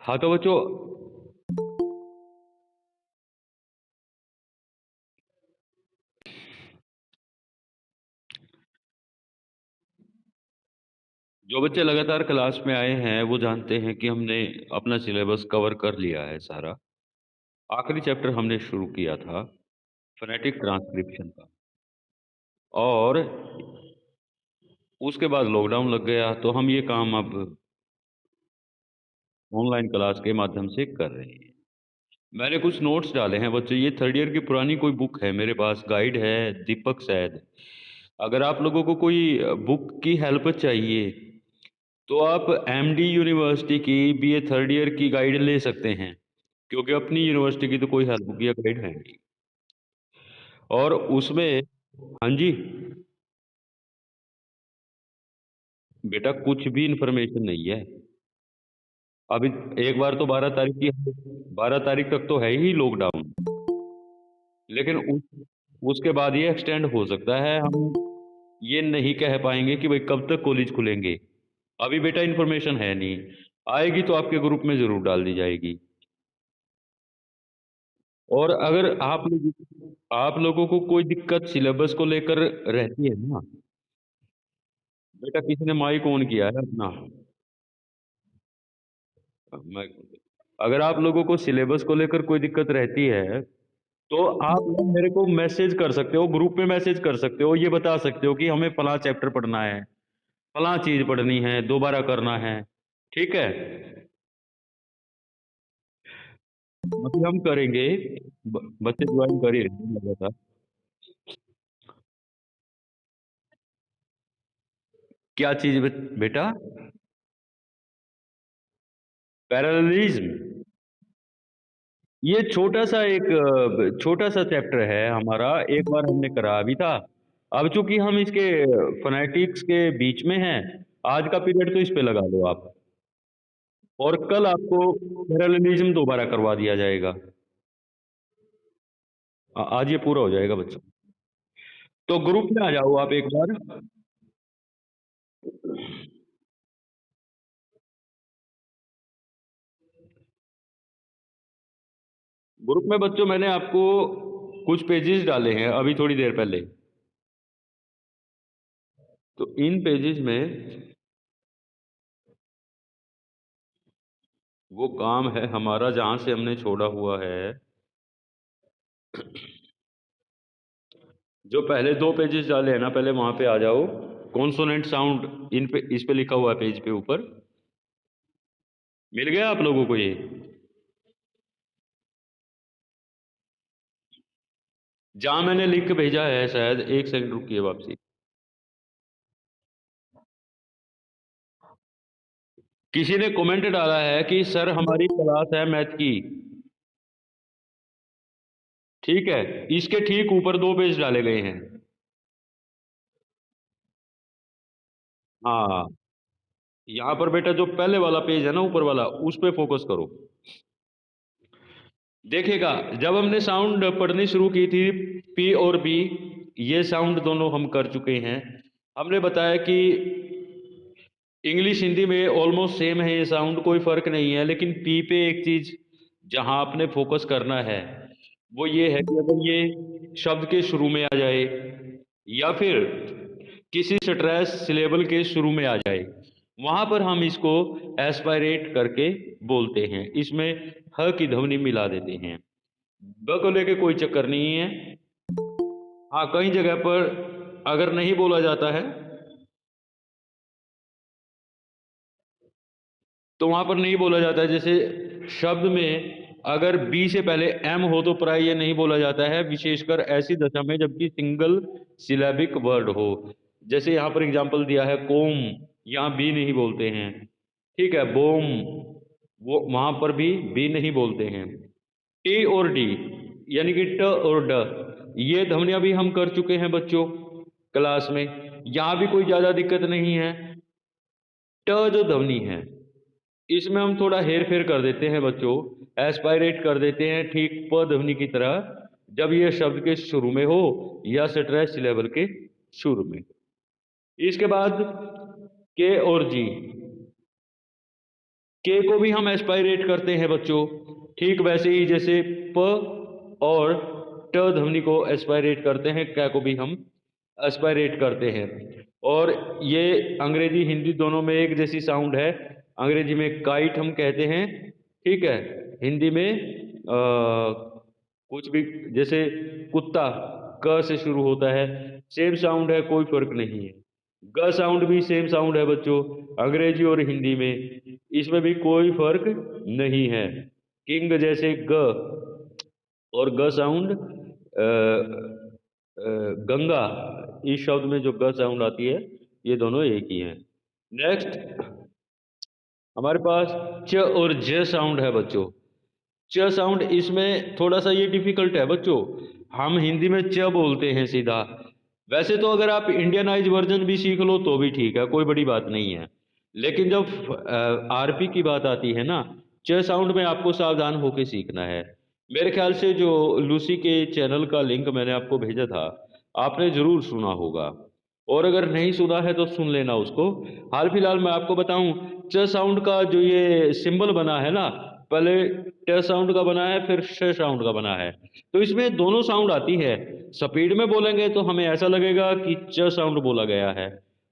हाँ तो बच्चों, जो बच्चे लगातार क्लास में आए हैं वो जानते हैं कि हमने अपना सिलेबस कवर कर लिया है सारा। आखिरी चैप्टर हमने शुरू किया था फोनेटिक ट्रांसक्रिप्शन का, और उसके बाद लॉकडाउन लग गया तो हम ये काम अब ऑनलाइन क्लास के माध्यम से कर रहे हैं। मैंने कुछ नोट्स डाले हैं बच्चों, ये थर्ड ईयर की पुरानी कोई बुक है मेरे पास, गाइड है दीपक शायद। अगर आप लोगों को कोई बुक की हेल्प चाहिए तो आप एमडी यूनिवर्सिटी की बीए थर्ड ईयर की गाइड ले सकते हैं, क्योंकि अपनी यूनिवर्सिटी की तो कोई हेल्प की गाइड है नहीं। और उसमें, हाँ जी, बेटा कुछ भी इंफॉर्मेशन नहीं है अभी। एक बार तो 12 तारीख की, 12 तारीख तक तो है ही लॉकडाउन, लेकिन उसके बाद ये एक्सटेंड हो सकता है। हम ये नहीं कह पाएंगे कि भाई कब तक कॉलेज खुलेंगे। अभी बेटा इंफॉर्मेशन है नहीं, आएगी तो आपके ग्रुप में जरूर डाल दी जाएगी। और अगर आप लोगों को कोई दिक्कत सिलेबस को लेकर रहती है ना, बेटा किसी ने माइक ऑन किया है अपना। मैं, अगर आप लोगों को सिलेबस को लेकर कोई दिक्कत रहती है तो आप लोग मेरे को मैसेज कर सकते हो, ग्रुप में मैसेज कर सकते हो, ये बता सकते हो कि हमें फलां चैप्टर पढ़ना है, फलां चीज पढ़नी है, दोबारा करना है। ठीक है, मतलब हम करेंगे। बच्चे ज्वाइन कर ही रहे हैं लगातार। क्या चीज बेटा? पैरेललिज्म, ये छोटा सा चैप्टर है हमारा, एक बार हमने करा भी था। अब चूंकि हम इसके फोनेटिक्स के बीच में हैं, आज का पीरियड तो इस पे लगा लो आप, और कल आपको पैरेललिज्म दोबारा करवा दिया जाएगा। आज ये पूरा हो जाएगा बच्चों। तो ग्रुप में आ जाओ आप एक बार। ग्रुप में बच्चों मैंने आपको कुछ पेजेस डाले हैं अभी थोड़ी देर पहले। तो इन पेजेस में वो काम है हमारा जहां से हमने छोड़ा हुआ है। जो पहले दो पेजेस डाले हैं ना, पहले वहां पे आ जाओ। कॉन्सोनेंट साउंड, इन पे, इस पे लिखा हुआ है पेज पे ऊपर। मिल गया आप लोगों को ये? जहां मैंने लिख के भेजा है, शायद एक सेकंड रुकिए वापसी। किसी ने कमेंट डाला है कि सर हमारी क्लास है मैथ की। ठीक है, इसके ठीक ऊपर दो पेज डाले गए हैं। हाँ, यहाँ पर बेटा जो पहले वाला पेज है ना, ऊपर वाला, उस पे फोकस करो। देखिएगा, जब हमने साउंड पढ़नी शुरू की थी, पी और बी, ये साउंड दोनों हम कर चुके हैं। हमने बताया कि इंग्लिश हिंदी में ऑलमोस्ट सेम है ये साउंड, कोई फर्क नहीं है, लेकिन पी पे एक चीज जहां आपने फोकस करना है वो ये है कि अगर ये शब्द के शुरू में आ जाए या फिर किसी स्ट्रेस सिलेबल के शुरू में आ जाए, वहां पर हम इसको एस्पायरेट करके बोलते हैं, इसमें ह की ध्वनि मिला देते हैं। ब को लेके कोई चक्कर नहीं है। हाँ, कई जगह पर अगर नहीं बोला जाता है तो वहां पर नहीं बोला जाता है। जैसे शब्द में अगर बी से पहले एम हो तो प्राय ये नहीं बोला जाता है, विशेषकर ऐसी दशा में जबकि सिंगल सिलेबिक वर्ड हो। जैसे यहाँ पर एग्जांपल दिया है कोम, यहाँ बी नहीं बोलते हैं। ठीक है, बोम, वो वहां पर भी बी नहीं बोलते हैं। टी और डी, यानी कि ट और ड, ये ध्वनियां भी हम कर चुके हैं बच्चों क्लास में। यहाँ भी कोई ज्यादा दिक्कत नहीं है। ट जो ध्वनि है, इसमें हम थोड़ा हेर फेर कर देते हैं बच्चों, एस्पायरेट कर देते हैं ठीक प ध्वनि की तरह, जब ये शब्द के शुरू में हो या स्ट्रेस लेवल के शुरू में। इसके बाद के और जी, के को भी हम एस्पायरेट करते हैं बच्चों, ठीक वैसे ही जैसे प और ट ध्वनि को एस्पायरेट करते हैं, कै को भी हम एस्पायरेट करते हैं। और ये अंग्रेजी हिंदी दोनों में एक जैसी साउंड है। अंग्रेजी में काइट हम कहते हैं, ठीक है। हिंदी में कुछ भी, जैसे कुत्ता क से शुरू होता है, सेम साउंड है, कोई फर्क नहीं है। ग साउंड भी सेम साउंड है बच्चों, अंग्रेजी और हिंदी में, इसमें भी कोई फर्क नहीं है। किंग जैसे ग और ग साउंड, गंगा इस शब्द में जो ग साउंड आती है, ये दोनों एक ही हैं। नेक्स्ट हमारे पास च और ज साउंड है बच्चों। च साउंड इसमें थोड़ा सा ये डिफिकल्ट है बच्चों, हम हिंदी में च बोलते हैं सीधा। वैसे तो अगर आप इंडियनाइज वर्जन भी सीख लो तो भी ठीक है, कोई बड़ी बात नहीं है। लेकिन जब आरपी की बात आती है ना, च साउंड में आपको सावधान होकर सीखना है। मेरे ख्याल से जो लूसी के चैनल का लिंक मैंने आपको भेजा था, आपने जरूर सुना होगा, और अगर नहीं सुना है तो सुन लेना उसको। हाल फिलहाल मैं आपको बताऊं, च साउंड का जो ये सिंबल बना है ना, पहले ट साउंड का बना है, फिर श साउंड का बना है। तो इसमें दोनों साउंड आती है। स्पीड में बोलेंगे तो हमें ऐसा लगेगा कि च साउंड बोला गया है,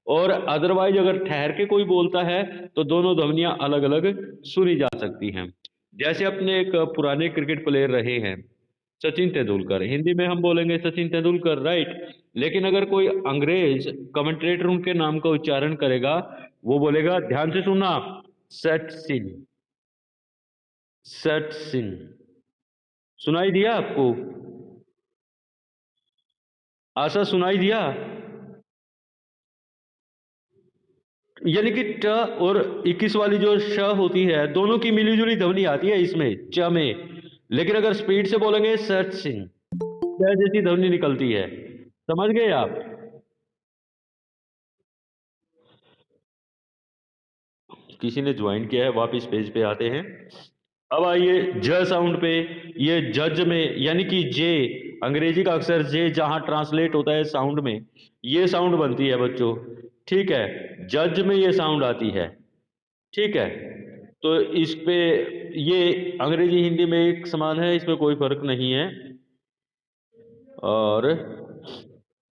और अदरवाइज अगर ठहर के कोई बोलता है तो दोनों ध्वनियां अलग अलग सुनी जा सकती हैं। जैसे अपने एक पुराने क्रिकेट प्लेयर रहे हैं सचिन तेंदुलकर, हिंदी में हम बोलेंगे सचिन तेंदुलकर, राइट। लेकिन अगर कोई अंग्रेज कमेंटेटर उनके नाम का उच्चारण करेगा, वो बोलेगा, ध्यान से सुनना, सचिन, सचिन। सुनाई दिया आपको? आशा सुनाई दिया? यानी कि ट और 21 वाली जो श होती है, दोनों की मिली जुली ध्वनि आती है इसमें, च में। लेकिन अगर स्पीड से बोलेंगे सचिन, जैसी ध्वनि निकलती है। समझ गए आप? किसी ने ज्वाइन किया है, वापिस पेज पे आते हैं। अब आइए ज साउंड पे। ये जज में, यानी कि जे, अंग्रेजी का अक्षर जे जहां ट्रांसलेट होता है साउंड में, ये साउंड बनती है बच्चों, ठीक है। जज में ये साउंड आती है, ठीक है। तो इस पे, ये अंग्रेजी हिंदी में एक समान है, इसमें कोई फर्क नहीं है। और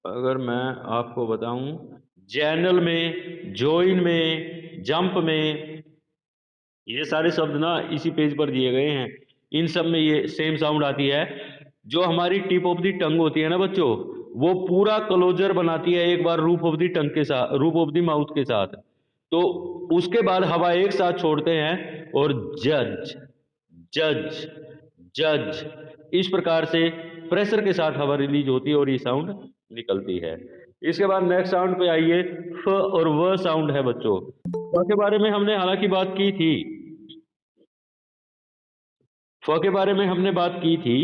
अगर मैं आपको बताऊं, जैनल में, जॉइन में, जंप में, ये सारे शब्द ना इसी पेज पर दिए गए हैं। इन सब में ये सेम साउंड आती है। जो हमारी टिप ऑफ द टंग होती है ना बच्चों, वो पूरा क्लोजर बनाती है एक बार रूफ ऑफ द टंग के साथ, रूफ ऑफ द माउथ के साथ। तो उसके बाद हवा एक साथ छोड़ते हैं और जज, जज, जज, इस प्रकार से प्रेशर के साथ हवा रिलीज होती है और ये साउंड निकलती है। इसके बाद नेक्स्ट साउंड पे आइए, फ और व साउंड है बच्चों। फ के बारे में हमने हालांकि बात की थी, फ के बारे में हमने बात की थी।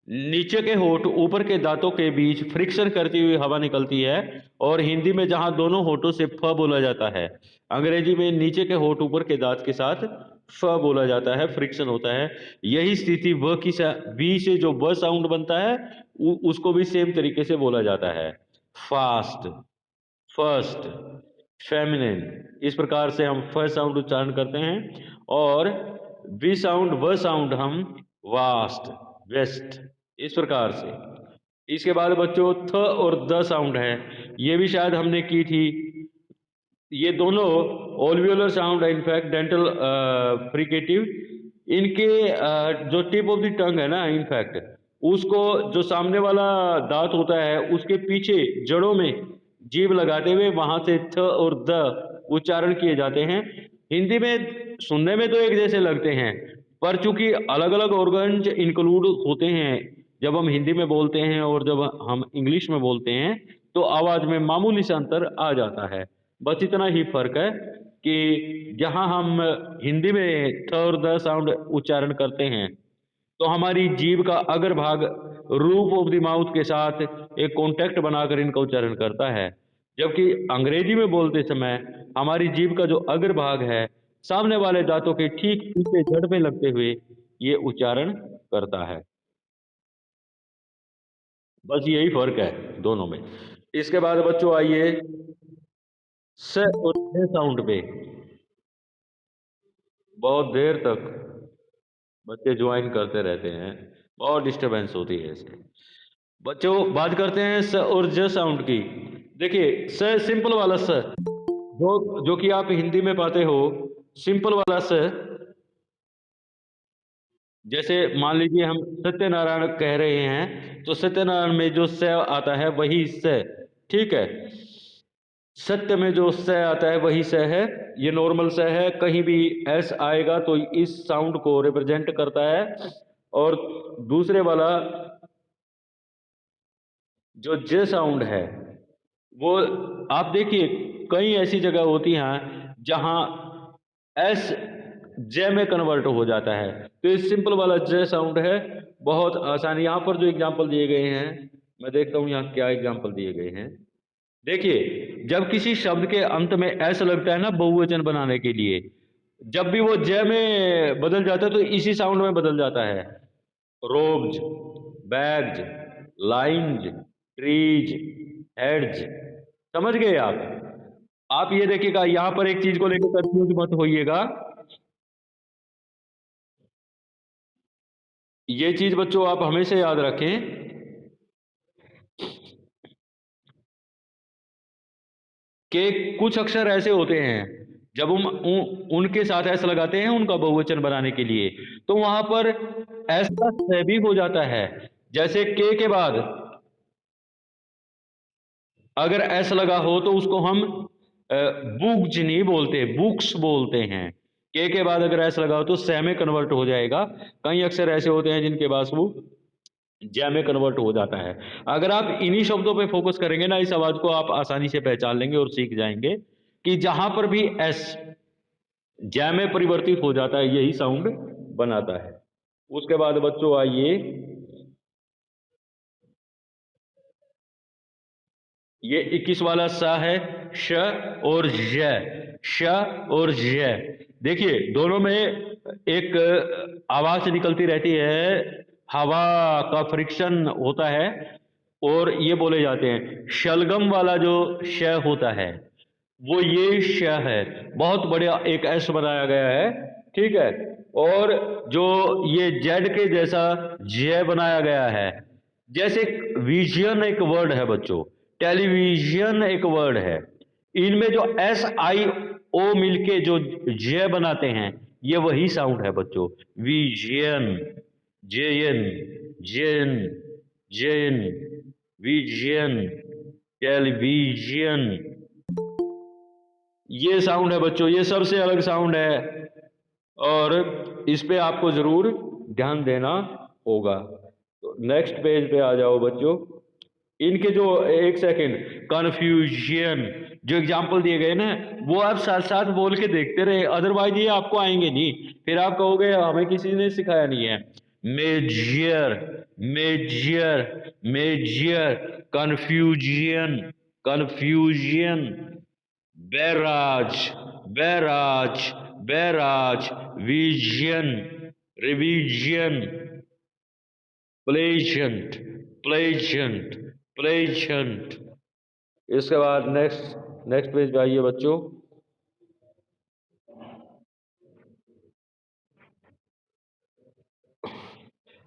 नीचे के होठ ऊपर के दांतों के बीच फ्रिक्शन करती हुई हवा निकलती है, और हिंदी में जहां दोनों होठों से फ बोला जाता है, अंग्रेजी में नीचे के होठ ऊपर के दांत के साथ फ बोला जाता है, फ्रिक्शन होता है। यही स्थिति व की बी से जो व साउंड बनता है, उसको भी सेम तरीके से बोला जाता है, फास्ट, फर्स्ट, फेमिनिन, इस प्रकार से हम फ साउंड उच्चारण करते हैं। और वी साउंड, व साउंड हम वास्ट, वेस्ट, इस प्रकार से। इसके बाद बच्चों थ और द साउंड है, ये भी शायद हमने की थी। ये दोनों ओल्वियोलर साउंड है, इनफैक्ट डेंटल फ्रिकेटिव। इनके जो टिप ऑफ द टंग है ना, इनफैक्ट उसको, जो सामने वाला दांत होता है उसके पीछे जड़ों में जीभ लगाते हुए वहां से थ और द उच्चारण किए जाते हैं। हिंदी में सुनने में तो एक जैसे लगते हैं, पर चूंकि अलग अलग ऑर्गन्स इंक्लूड होते हैं जब हम हिंदी में बोलते हैं और जब हम इंग्लिश में बोलते हैं, तो आवाज में मामूली सा अंतर आ जाता है। बस इतना ही फर्क है कि जहां हम हिंदी में थ और द साउंड उच्चारण करते हैं, तो हमारी जीभ का अगर भाग रूफ ऑफ द माउथ के साथ एक कॉन्टैक्ट बनाकर इनका उच्चारण करता है, जबकि अंग्रेजी में बोलते समय हमारी जीभ का जो अग्र भाग है, सामने वाले दांतों के ठीक पीछे जड़ में लगते हुए ये उच्चारण करता है। बस यही फर्क है दोनों में। इसके बाद बच्चों आइए स और श साउंड पे। बहुत देर तक बच्चे ज्वाइन करते रहते हैं, बहुत डिस्टरबेंस होती है इससे। बच्चों बात करते हैं स और ज साउंड की। देखिए स सिंपल वाला स, जो कि आप हिंदी में पाते हो, सिंपल वाला स। जैसे मान लीजिए हम सत्यनारायण कह रहे हैं, तो सत्यनारायण में जो स आता है वही स, ठीक है। सत्य में जो स आता है वही स है, ये नॉर्मल स है। कहीं भी एस आएगा तो इस साउंड को रिप्रेजेंट करता है। और दूसरे वाला जो ज साउंड है, वो आप देखिए कई ऐसी जगह होती हैं जहां एस जे में कन्वर्ट हो जाता है। तो ये सिंपल वाला ज साउंड है, बहुत आसान। यहाँ पर जो एग्जाम्पल दिए गए हैं, मैं देखता हूँ यहाँ क्या एग्जाम्पल दिए गए हैं। देखिए जब किसी शब्द के अंत में एस लगता है ना बहुवचन बनाने के लिए, जब भी वो ज में बदल जाता है तो इसी साउंड में बदल जाता है। Ropes, bags, lines, trees, heads. समझ गए आप ये देखिएगा, यहां पर एक चीज को लेकर कंफ्यूज मत होइएगा। ये चीज बच्चों आप हमेशा याद रखें कि कुछ अक्षर ऐसे होते हैं जब हम उनके साथ एस लगाते हैं उनका बहुवचन बनाने के लिए, तो वहां पर एस का स भी हो जाता है। जैसे के बाद अगर एस लगा हो तो उसको हम बुक्स नहीं बोलते, बुक्स बोलते हैं। के बाद अगर एस लगा हो तो स में कन्वर्ट हो जाएगा। कई अक्षर ऐसे होते हैं जिनके पास वो जय में कन्वर्ट हो जाता है। अगर आप इन्हीं शब्दों पे फोकस करेंगे ना, इस आवाज को आप आसानी से पहचान लेंगे और सीख जाएंगे कि जहां पर भी एस जय में परिवर्तित हो जाता है यही साउंड बनाता है। उसके बाद बच्चों आइए, ये 21 वाला सा है, श और ज, श और ज। देखिए दोनों में एक आवाज निकलती रहती है, हवा का फ्रिक्शन होता है और ये बोले जाते हैं। शलगम वाला जो श होता है वो ये श है, बहुत बढ़िया एक एस बनाया गया है, ठीक है। और जो ये जेड के जैसा ज बनाया गया है, जैसे विजन एक वर्ड है बच्चों, टेलीविजन एक वर्ड है, इनमें जो एस आई ओ मिलके जो ज बनाते हैं ये वही साउंड है बच्चों। विजन, जेएन, जेन, जेन, विजन, टेलीविजन, ये साउंड है बच्चों, ये सबसे अलग साउंड है और इस पे आपको जरूर ध्यान देना होगा। तो नेक्स्ट पेज पे आ जाओ बच्चों। इनके जो एक सेकंड कन्फ्यूजन जो एग्जाम्पल दिए गए ना, वो आप साथ साथ बोल के देखते रहे, अदरवाइज ये आपको आएंगे नहीं, फिर आप कहोगे हमें किसी ने सिखाया नहीं है। Measure, measure, measure, confusion, confusion, barrage, barrage, barrage, vision, revision, pleasant, pleasant, pleasant. इसके बाद नेक्स्ट नेक्स्ट पेज पे आइए बच्चों।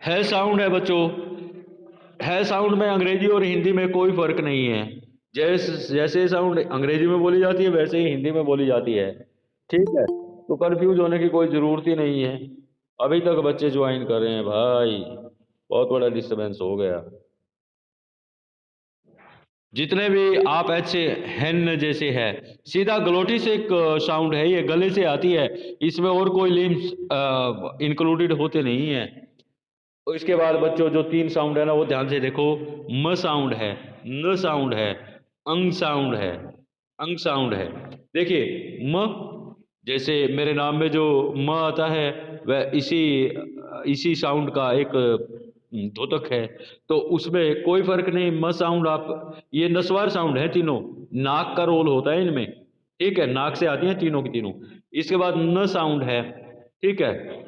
है साउंड है बच्चों, है साउंड में अंग्रेजी और हिंदी में कोई फर्क नहीं है। जैसे साउंड अंग्रेजी में बोली जाती है वैसे ही हिंदी में बोली जाती है, ठीक है। तो कंफ्यूज होने की कोई जरूरत ही नहीं है। अभी तक बच्चे ज्वाइन कर रहे हैं भाई, बहुत बड़ा डिस्टरबेंस हो गया। जितने भी आप ऐसे हेन जैसे है, सीधा ग्लोटिस एक साउंड है, ये गले से आती है, इसमें और कोई लिम्स इंक्लूडेड होते नहीं है। और इसके बाद बच्चों जो तीन साउंड है ना वो ध्यान से देखो। म साउंड है, न साउंड है, अंग साउंड है, अंग साउंड है। देखिए म, जैसे मेरे नाम में जो म आता है वह इसी इसी साउंड का एक द्योतक है, तो उसमें कोई फर्क नहीं। म साउंड आप, ये नस्वार साउंड है तीनों, नाक का रोल होता है इनमें, ठीक है, नाक से आती हैं तीनों की तीनों। इसके बाद न साउंड है, ठीक है,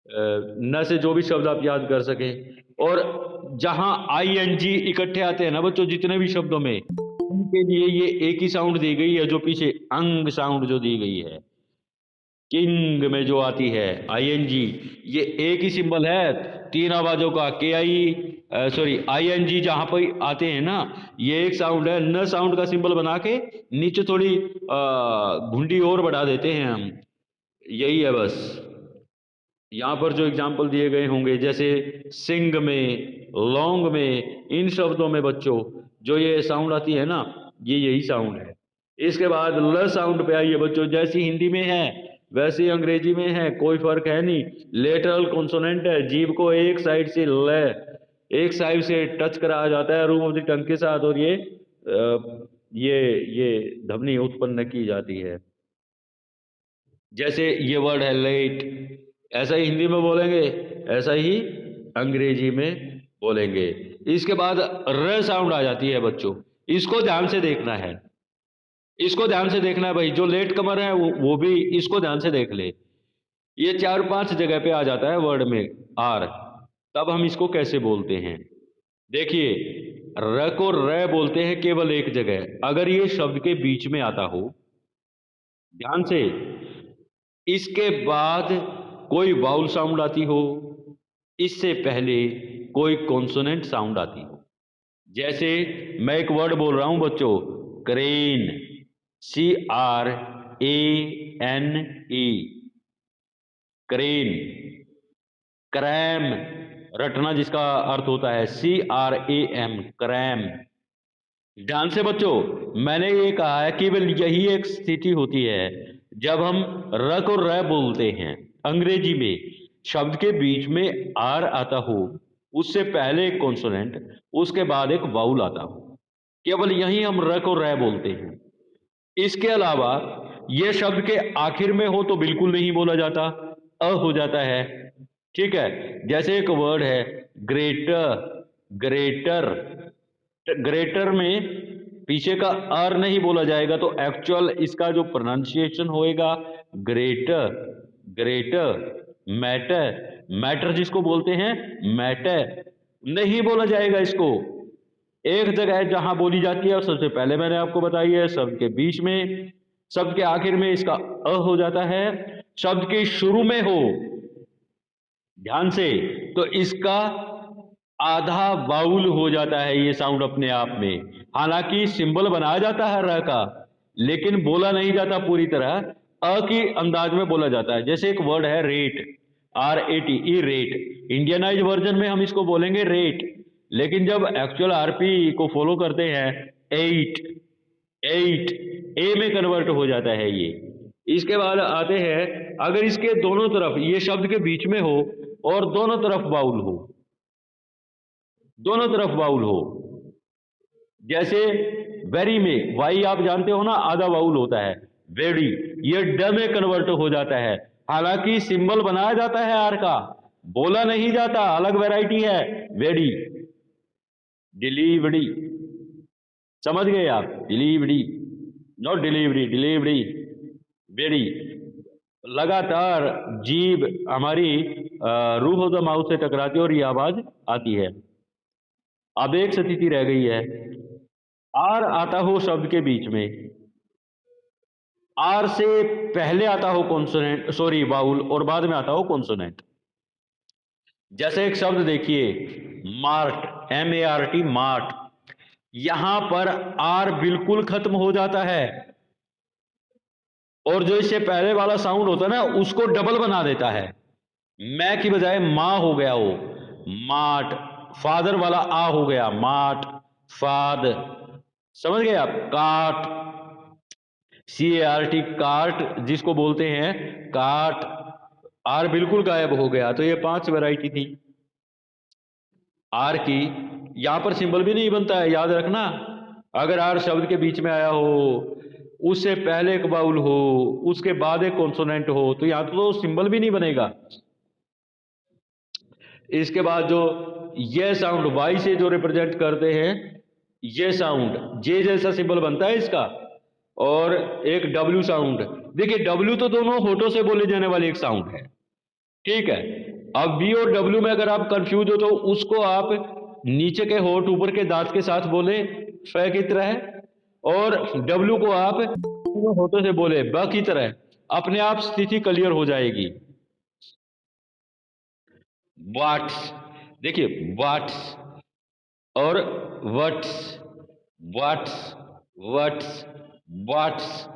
न से जो भी शब्द आप याद कर सकें। और जहां आई एन जी इकट्ठे आते हैं ना बच्चों जितने भी शब्दों में, उनके लिए ये एक ही साउंड दी गई है, जो पीछे अंग साउंड जो दी गई है। किंग में जो आती है आईएनजी, ये एक ही सिंबल है तीन आवाजों का, के आई सॉरी आईएनजी जहां पर आते हैं ना, ये एक साउंड है। न साउंड का सिंबल बना के नीचे थोड़ी घुंडी और बढ़ा देते हैं हम, यही है बस। यहाँ पर जो एग्जाम्पल दिए गए होंगे जैसे सिंग में, लॉन्ग में, इन शब्दों में बच्चों जो ये साउंड आती है ना, ये यही साउंड है। इसके बाद ल साउंड पे आइए बच्चों, जैसी हिंदी में है वैसे ही अंग्रेजी में है, कोई फर्क है नहीं। लेटरल कॉन्सोनेंट है, जीभ को एक साइड से एक साइड से टच कराया जाता है रूम ऑफ द टंग के साथ, और ये ध्वनि उत्पन्न की जाती है। जैसे ये वर्ड है लेट, ऐसा ही हिंदी में बोलेंगे, ऐसा ही अंग्रेजी में बोलेंगे। इसके बाद र साउंड आ जाती है बच्चों, इसको ध्यान से देखना है, इसको ध्यान से देखना है भाई। जो लेट कमर है वो भी इसको ध्यान से देख ले। ये 4-5 जगह पे आ जाता है वर्ड में आर, तब हम इसको कैसे बोलते हैं? देखिए, र को र बोलते हैं केवल एक जगह, अगर ये शब्द के बीच में आता हो, ध्यान से, इसके बाद कोई वाउल साउंड आती हो, इससे पहले कोई कॉन्सोनेंट साउंड आती हो। जैसे मैं एक वर्ड बोल रहा हूं बच्चों, क्रेन, CRANE, क्रेन। क्रैम, रटना जिसका अर्थ होता है CRAM, क्रैम। ध्यान से बच्चों, मैंने ये कहा है केवल यही एक स्थिति होती है जब हम र को र बोलते हैं अंग्रेजी में, शब्द के बीच में आर आता हो, उससे पहले एक कॉन्सोनेंट, उसके बाद एक वाउल आता हो, केवल यही हम र को र बोलते हैं। इसके अलावा यह शब्द के आखिर में हो तो बिल्कुल नहीं बोला जाता, अ हो जाता है। ठीक है, जैसे एक वर्ड है ग्रेटर, ग्रेटर, ग्रेटर में पीछे का आर नहीं बोला जाएगा, तो एक्चुअल इसका जो प्रोनाउंसिएशन होएगा ग्रेटर, ग्रेटर। मैटर, मैटर जिसको बोलते हैं मैटर, नहीं बोला जाएगा इसको। एक जगह जहां बोली जाती है और सबसे पहले मैंने आपको बताई है, शब्द के बीच में, शब्द के आखिर में इसका अ हो जाता है, शब्द के शुरू में हो, ध्यान से, तो इसका आधा बाउल हो जाता है ये साउंड अपने आप में। हालांकि सिंबल बनाया जाता है र का, लेकिन बोला नहीं जाता पूरी तरह, अ की अंदाज में बोला जाता है। जैसे एक वर्ड है rate, RATE, rate, Indianise version में हम इसको बोलेंगे रेट, लेकिन जब एक्चुअल आरपी को फॉलो करते हैं, 8, 8 ए में कन्वर्ट हो जाता है ये। इसके बाद आते हैं, अगर इसके दोनों तरफ, ये शब्द के बीच में हो और दोनों तरफ बाउल हो, दोनों तरफ बाउल हो, जैसे वेरी में, वाई आप जानते हो ना आधा बाउल होता है, वेरी, ये ड में कन्वर्ट हो जाता है, हालांकि सिंबल बनाया जाता है आर का, बोला नहीं जाता, अलग वैरायटी है वेरी। डिलीवरी, समझ गए आप, delivery, not delivery, delivery, very. लगातार जीभ हमारी रूफ ऑफ द माउथ से टकराती है और ये आवाज आती है। अब एक स्थिति रह गई है, आर आता हो शब्द के बीच में, आर से पहले आता हो कॉन्सोनेंट, सॉरी वाउल, और बाद में आता हो कॉन्सोनेंट। जैसे एक शब्द देखिए मार्ट, MART, मार्ट, यहां पर आर बिल्कुल खत्म हो जाता है, और जो इससे पहले वाला साउंड होता है ना, उसको डबल बना देता है, मैं की बजाय मां हो गया वो, मार्ट। फादर वाला आ हो गया, मार्ट, फाद, समझ गए आप। काट, CART, कार्ट जिसको बोलते हैं, काट, आर बिल्कुल गायब हो गया। तो ये 5 वैरायटी थी आर की। यहां पर सिंबल भी नहीं बनता है, याद रखना। अगर आर शब्द के बीच में आया हो, उससे पहले एक बाउल हो, उसके बाद एक कॉन्सोनेंट हो, तो यहां तो सिंबल भी नहीं बनेगा। इसके बाद जो ये साउंड वाई से जो रिप्रेजेंट करते हैं, ये साउंड जे जैसा सिंबल बनता है इसका, और एक डब्ल्यू साउंड। देखिए डब्ल्यू तो दोनों होठों से बोले जाने वाली एक साउंड है, ठीक है। अब बी और डब्ल्यू में अगर आप कंफ्यूज हो तो उसको आप नीचे के होठ ऊपर के दांत के साथ बोले फ की तरह, और डब्ल्यू को आप होठों से बोले ब की तरह। अपने आप स्थिति क्लियर हो जाएगी। व्हाट्स, देखिए व्हाट्स और व्हाट्स, व्हाट्स, व्हाट्स, व्हाट्स।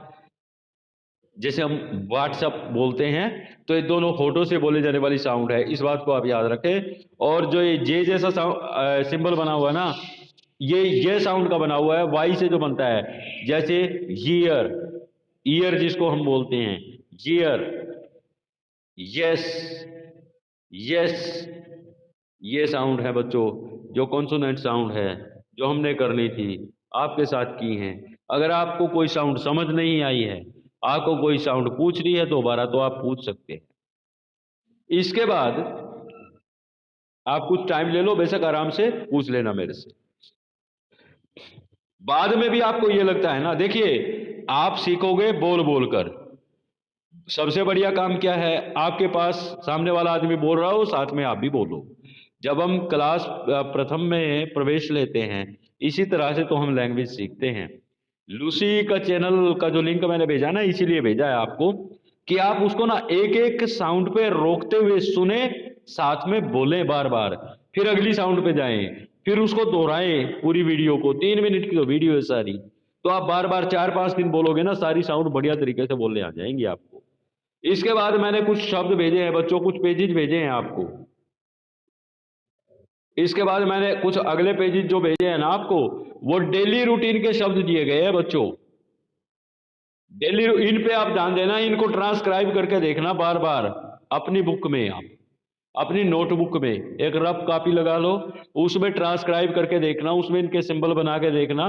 जैसे हम व्हाट्सअप बोलते हैं तो ये दोनों होठों से बोले जाने वाली साउंड है, इस बात को आप याद रखें। और जो ये जे जैसा सिंबल बना हुआ है ना, ये साउंड का बना हुआ है, वाई से जो बनता है, जैसे ईयर, ईयर जिसको हम बोलते हैं, ईयर, यस, यस, ये साउंड है बच्चों, जो कॉन्सोनेंट साउंड है, जो हमने करनी थी, आपके साथ की हैं। अगर आपको कोई साउंड समझ नहीं आई है, आपको कोई साउंड पूछ रही है दोबारा, तो आप पूछ सकते हैं। इसके बाद आप कुछ टाइम ले लो, बेशक आराम से पूछ लेना मेरे से। बाद में भी आपको ये लगता है ना, देखिए आप सीखोगे बोल बोल कर। सबसे बढ़िया काम क्या है, आपके पास सामने वाला आदमी बोल रहा हो, साथ में आप भी बोलो। जब हम क्लास प्रथम में प्रवेश लेते हैं, इसी तरह से तो हम लैंग्वेज सीखते हैं। लूसी का चैनल का जो लिंक मैंने भेजा ना, इसीलिए भेजा है आपको कि आप उसको ना एक एक साउंड पे रोकते हुए सुने, साथ में बोलें बार बार, फिर अगली साउंड पे जाएं, फिर उसको दोहराएं पूरी वीडियो को। 3 मिनट की तो वीडियो है सारी, तो आप बार बार 4-5 दिन बोलोगे ना, सारी साउंड बढ़िया तरीके से बोलने आ जाएंगी आपको। इसके बाद मैंने कुछ शब्द भेजे हैं बच्चों, कुछ पेजेज भेजे हैं आपको। इसके बाद मैंने कुछ अगले पेजेज जो भेजे हैं ना आपको, वो डेली रूटीन के शब्द दिए गए हैं बच्चों। डेली इन पे आप ध्यान देना, इनको ट्रांसक्राइब करके देखना बार बार अपनी बुक में। आप अपनी नोटबुक में एक रफ कॉपी लगा लो, उसमें ट्रांसक्राइब करके देखना, उसमें इनके सिंबल बना के देखना,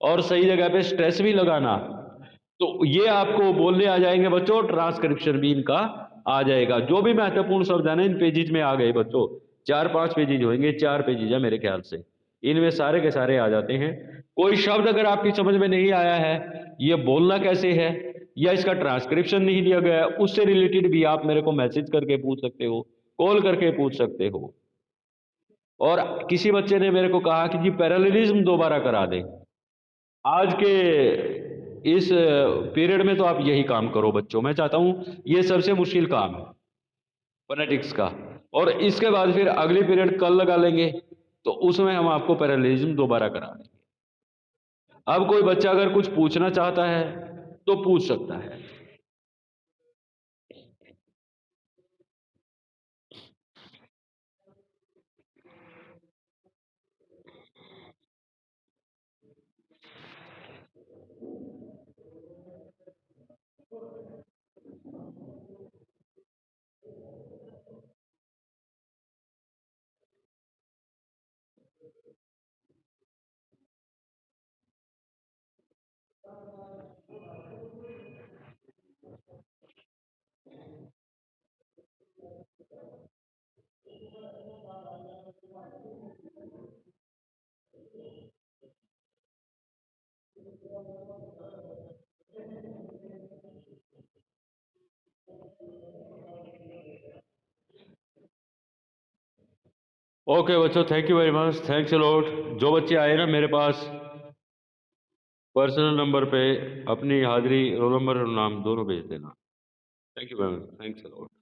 और सही जगह पे स्ट्रेस भी लगाना। तो ये आपको बोलने आ जाएंगे बच्चों, ट्रांसक्रिप्शन भी इनका आ जाएगा। जो भी महत्वपूर्ण शब्द है ना, इन पेजेज में आ गए बच्चों। 4-5 पेजेज होंगे, 4 पेजेज है मेरे ख्याल से, इनमें सारे के सारे आ जाते हैं। कोई शब्द अगर आपकी समझ में नहीं आया है, ये बोलना कैसे है, या इसका ट्रांसक्रिप्शन नहीं दिया गया है, उससे रिलेटेड भी आप मेरे को मैसेज करके पूछ सकते हो, कॉल करके पूछ सकते हो। और किसी बच्चे ने मेरे को कहा कि जी पैरेललिज्म दोबारा करा दें। आज के इस पीरियड में तो आप यही काम करो बच्चों, मैं चाहता हूं ये सबसे मुश्किल काम है फोनेटिक्स का। और इसके बाद फिर अगली पीरियड कल लगा लेंगे, तो उसमें हम आपको पैरेललिज्म दोबारा करा देंगे। अब कोई बच्चा अगर कुछ पूछना चाहता है तो पूछ सकता है। ओके बच्चों, thank you very much, thanks a lot. जो बच्चे आए ना मेरे पास, पर्सनल नंबर पे अपनी हाजिरी, रोल नंबर और नाम दोनों भेज देना। Thank you very much, thanks a lot.